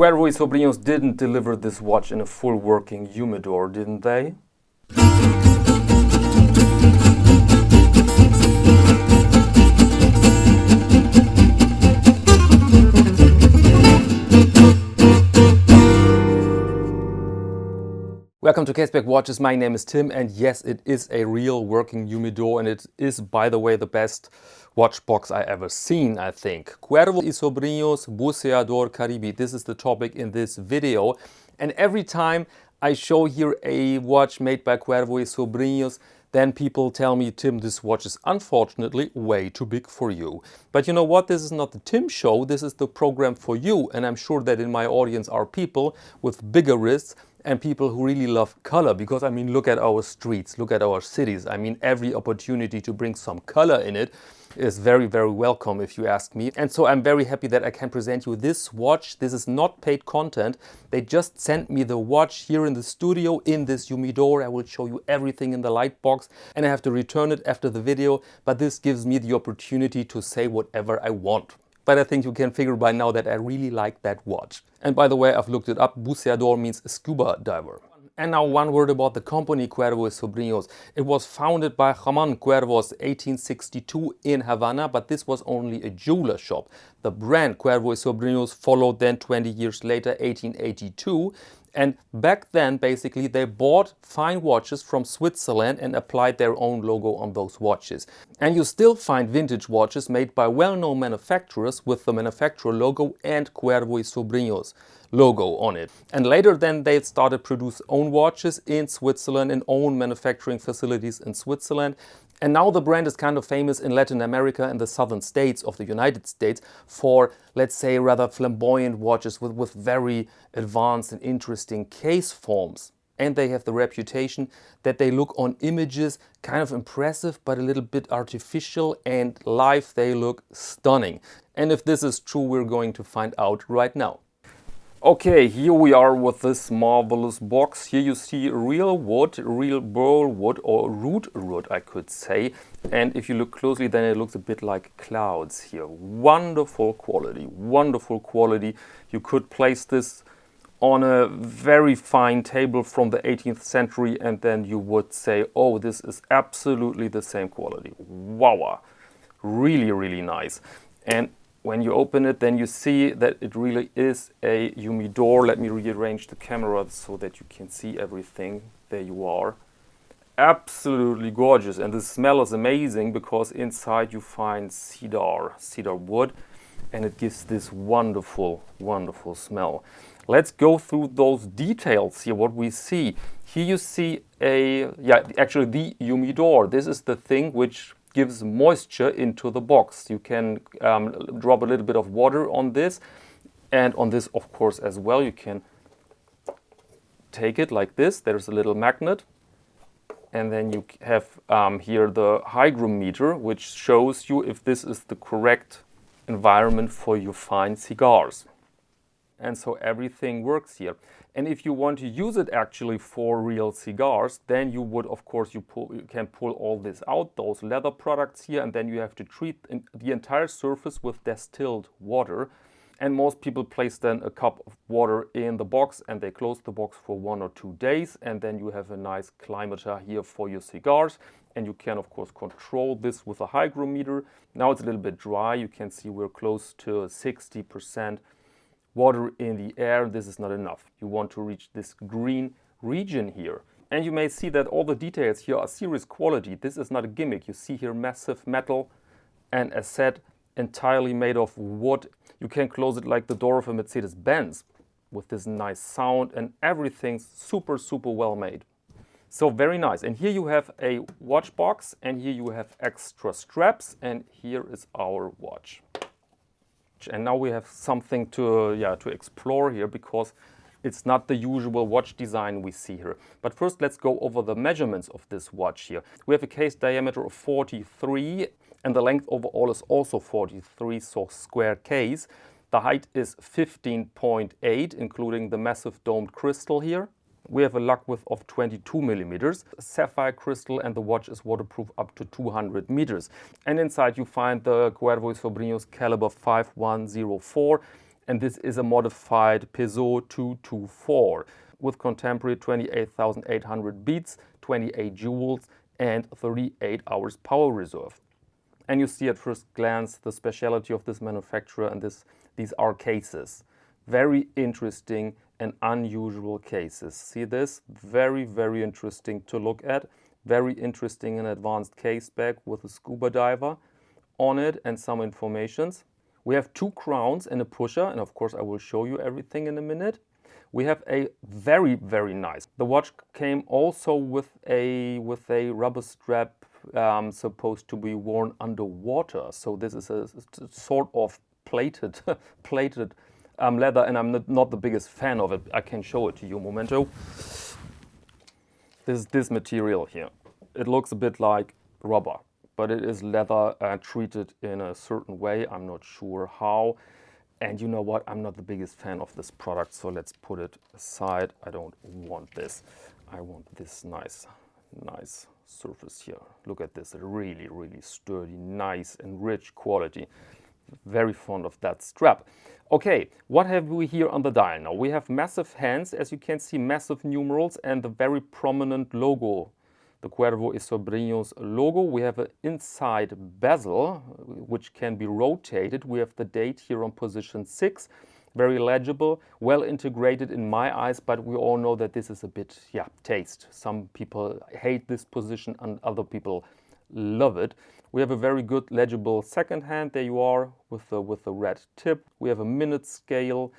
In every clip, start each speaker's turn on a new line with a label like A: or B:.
A: Cuervo Y Sobrinos didn't deliver this watch in a full working humidor, didn't they? Welcome to Caseback Watches. My name is Tim, and yes, it is a real working humidor, and it is, by the way, the best watch box I ever seen, I think. Cuervo Y Sobrinos Buceador Caribe. This is the topic in this video, and every time I show here a watch made by Cuervo Y Sobrinos, then people tell me, Tim, this watch is unfortunately way too big for you. But you know what? This is not the Tim show. This is the program for you, and I'm sure that in my audience are people with bigger wrists and people who really love color, because I mean, look at our streets, look at our cities. I mean, every opportunity to bring some color in it is very, very welcome if you ask me. And so I'm very happy that I can present you this watch. This is not paid content. They just sent me the watch here in the studio in this humidor. I will show you everything in the light box, and I have to return it after the video, but this gives me the opportunity to say whatever I want. But I think you can figure by now that I really like that watch. And by the way, I've looked it up. Buceador means scuba diver. And now one word about the company Cuervo Y Sobrinos. It was founded by Ramon Cuervos 1862 in Havana, but this was only a jeweler shop. The brand Cuervo Y Sobrinos followed then 20 years later, 1882. And back then, basically, they bought fine watches from Switzerland and applied their own logo on those watches. And you still find vintage watches made by well-known manufacturers with the manufacturer logo and Cuervo Y Sobrinos logo on it. And later then they started produce own watches in Switzerland and own manufacturing facilities in Switzerland. And now the brand is kind of famous in Latin America and the southern states of the United States for, let's say, rather flamboyant watches with very advanced and interesting case forms. And they have the reputation that they look on images kind of impressive but a little bit artificial, and live they look stunning. And if this is true, we're going to find out right now. Okay, here we are with this marvelous box. Here you see real wood, real burl wood, or root wood, I could say. And if you look closely, then it looks a bit like clouds here. Wonderful quality, wonderful quality. You could place this on a very fine table from the 18th century, and then you would say, oh, this is absolutely the same quality. Wow, really, really nice. And when you open it, then you see that it really is a humidor. Let me rearrange the camera so that you can see everything. There you are. Absolutely gorgeous. And the smell is amazing because inside you find cedar wood, and it gives this wonderful, wonderful smell. Let's go through those details here, what we see. Here you see actually the humidor. This is the thing which gives moisture into the box. You can drop a little bit of water on this, and on this of course as well. You can take it like this. There's a little magnet, and then you have here the hygrometer, which shows you if this is the correct environment for your fine cigars. And so everything works here. And if you want to use it actually for real cigars, then you would, of course, you can pull all this out, those leather products here, and then you have to treat the entire surface with distilled water. And most people place then a cup of water in the box, and they close the box for 1 or 2 days, and then you have a nice climater here for your cigars. And you can, of course, control this with a hygrometer. Now it's a little bit dry. You can see we're close to 60% water in the air. This is not enough. You want to reach this green region here. And you may see that all the details here are serious quality. This is not a gimmick. You see here massive metal, and as said, entirely made of wood. You can close it like the door of a Mercedes-Benz with this nice sound, and everything's super, super well made. So very nice. And here you have a watch box, and here you have extra straps, and here is our watch. And now we have something to explore here, because it's not the usual watch design we see here. But first let's go over the measurements of this watch here. We have a case diameter of 43, and the length overall is also 43, so square case. The height is 15.8, including the massive domed crystal here. We have a lug width of 22 millimeters, sapphire crystal, and the watch is waterproof up to 200 meters. And inside you find the Cuervo Y Sobrinos caliber 5104, And this is a modified Peugeot 224 with contemporary 28,800 beats, 28 joules, and 38 hours power reserve. And you see at first glance the speciality of this manufacturer, and these are cases. Very interesting and unusual cases. See this? Very, very interesting to look at. Very interesting and advanced Caseback with a scuba diver on it and some informations. We have two crowns and a pusher, and of course I will show you everything in a minute. We have a very, very nice. The watch came also with a rubber strap supposed to be worn underwater. So this is a sort of plated leather, and I'm not the biggest fan of it. I can show it to you, momento. This material here. It looks a bit like rubber, but it is leather treated in a certain way. I'm not sure how. And you know what? I'm not the biggest fan of this product, so let's put it aside. I don't want this. I want this nice surface here. Look at this, really, really sturdy, nice and rich quality. Very fond of that strap. Okay, what have we here on the dial now? We have massive hands, as you can see, massive numerals and the very prominent logo, the Cuervo Y Sobrinos logo. We have an inside bezel, which can be rotated. We have the date here on position 6. Very legible, well integrated in my eyes, but we all know that this is a bit, taste. Some people hate this position and other people love it. We have a very good legible second hand. There you are with the red tip. We have a minute scale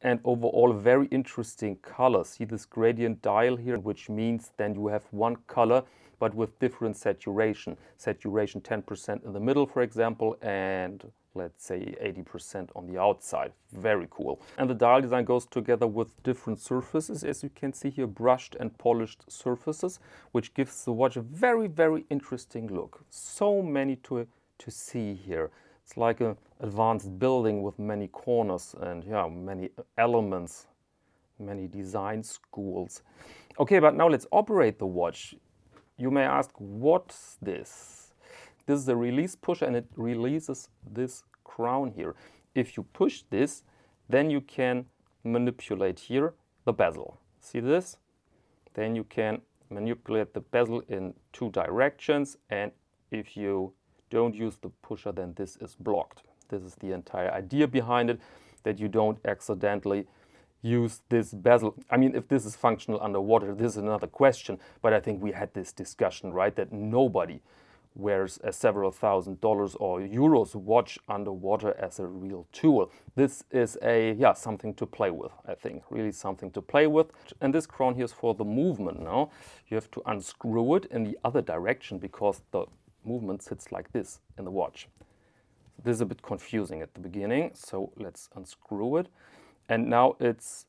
A: and overall very interesting color. See this gradient dial here, which means then you have one color but with different saturation. Saturation 10% in the middle, for example, and let's say 80% on the outside. Very cool. And the dial design goes together with different surfaces, as you can see here, brushed and polished surfaces, which gives the watch a very, very interesting look. So many to see here. It's like an advanced building with many corners and many elements, many design schools. Okay, but now let's operate the watch. You may ask, what's this? This is a release pusher and it releases this crown here. If you push this, then you can manipulate here the bezel. See this? Then you can manipulate the bezel in two directions, and if you don't use the pusher, then this is blocked. This is the entire idea behind it, that you don't accidentally use this bezel. I mean, if this is functional underwater, this is another question, but I think we had this discussion, right, that nobody wears a several $1,000s or euros watch underwater as a real tool. This is something to play with, I think, really something to play with. And this crown here is for the movement now. You have to unscrew it in the other direction because the movement sits like this in the watch. This is a bit confusing at the beginning, so let's unscrew it. And now it's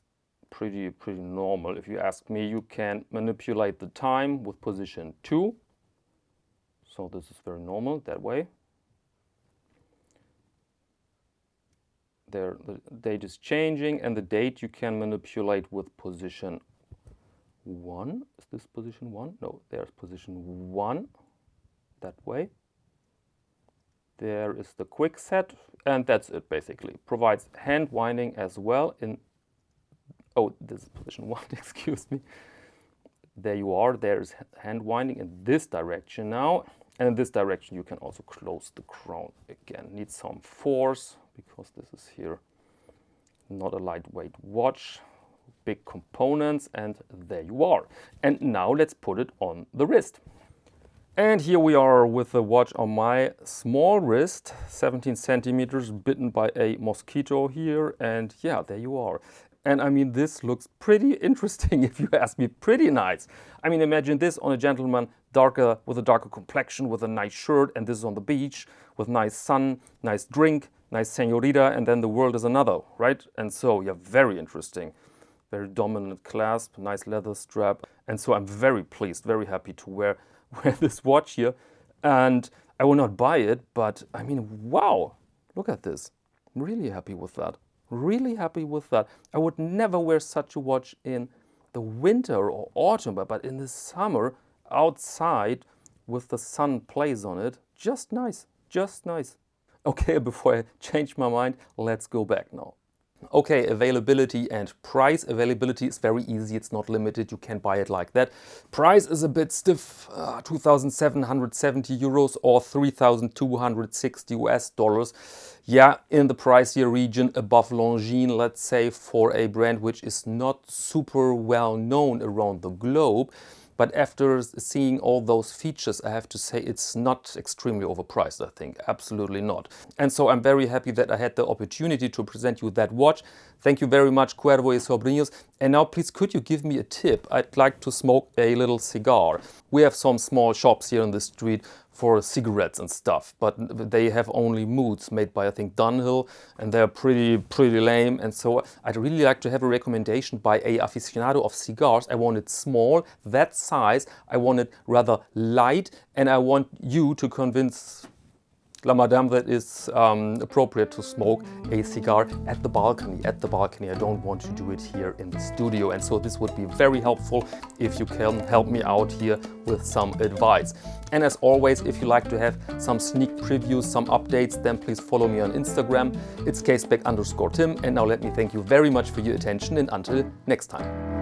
A: pretty normal. If you ask me, you can manipulate the time with position 2. So this is very normal that way. There, the date is changing, and the date you can manipulate with position 1. Is this position 1? No, there's position 1. That way. There is the quick set, and that's it basically. Provides hand winding as well in, oh, this is position 1, excuse me. There you are, there's hand winding in this direction now. And in this direction you can also close the crown again. Need some force because this is here not a lightweight watch. Big components, and there you are. And now let's put it on the wrist. And here we are with the watch on my small wrist, 17 centimeters, bitten by a mosquito here, and yeah, there you are. And I mean, this looks pretty interesting if you ask me, pretty nice. I mean, imagine this on a gentleman, with a darker complexion, with a nice shirt, and this is on the beach, with nice sun, nice drink, nice señorita, and then the world is another, right? And so, yeah, very interesting. Very dominant clasp, nice leather strap. And so I'm very pleased, very happy to wear this watch here, and I will not buy it, but I mean, wow, look at this. I'm really happy with that. Really happy with that. I would never wear such a watch in the winter or autumn, but in the summer, outside with the sun plays on it, just nice, just nice. Okay, before I change my mind, let's go back now. Okay, availability and price. Availability is very easy, it's not limited, you can buy it like that. Price is a bit stiff, 2,770 euros or 3,260 US dollars. Yeah, in the pricier region above Longines, let's say, for a brand which is not super well known around the globe. But after seeing all those features, I have to say it's not extremely overpriced, I think. Absolutely not. And so I'm very happy that I had the opportunity to present you that watch. Thank you very much, Cuervo Y Sobrinos. And now please, could you give me a tip? I'd like to smoke a little cigar. We have some small shops here on the street for cigarettes and stuff, but they have only moods made by, I think, Dunhill, and they're pretty lame. And so I'd really like to have a recommendation by a aficionado of cigars. I want it small, that size. I want it rather light, and I want you to convince La Madame that is appropriate to smoke a cigar at the balcony. At the balcony, I don't want to do it here in the studio. And so this would be very helpful if you can help me out here with some advice. And as always, if you like to have some sneak previews, some updates, then please follow me on Instagram. It's Caseback_Tim. And now let me thank you very much for your attention, and until next time.